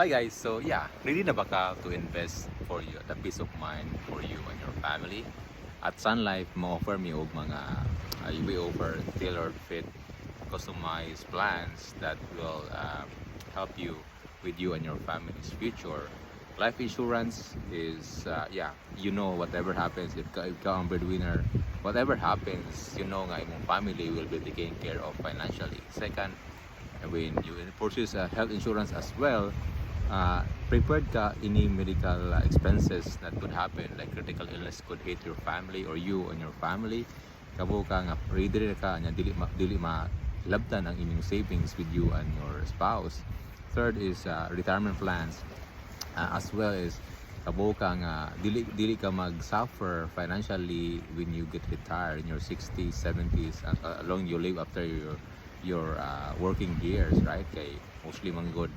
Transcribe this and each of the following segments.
Hi guys, so yeah, ready na ba ka to invest for you, the peace of mind for you and your family? At Sun Life, ma-offer mi og mga we offer tailored fit, customized plans that will help you with you and your family's future. Life insurance is, whatever happens, if ka ang breadwinner, whatever happens, nga imong family will be taken care of financially. Second, when you purchase a health insurance as well, prepared ka any medical expenses that could happen, like critical illness could hit your family or you and your family. Kabo ka nga ready ka nya dili ma labtan ang inyong savings with you and your spouse. Third is retirement plans, as well as kabo ka nga dili ka mag-suffer financially when you get retired in your 60s, 70s, along you live after your working years, right? Kay mostly man good,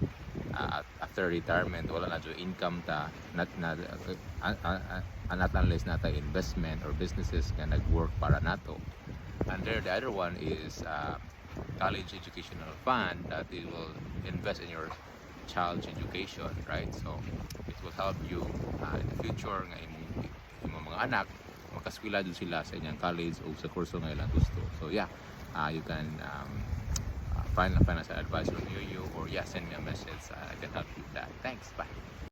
after retirement wala na jud income ta, not unless nata investment or businesses nga nag-work para nato. And there the other one is college educational fund that it will invest in your child's education, right? So it will help you in the future nga imong mga anak makaskwela jud sila sa inyong college o sa kurso nga ilang gusto. So yeah, you can find a financial advisor near you, or yeah, send me a message. I can help you with that. Thanks. Bye.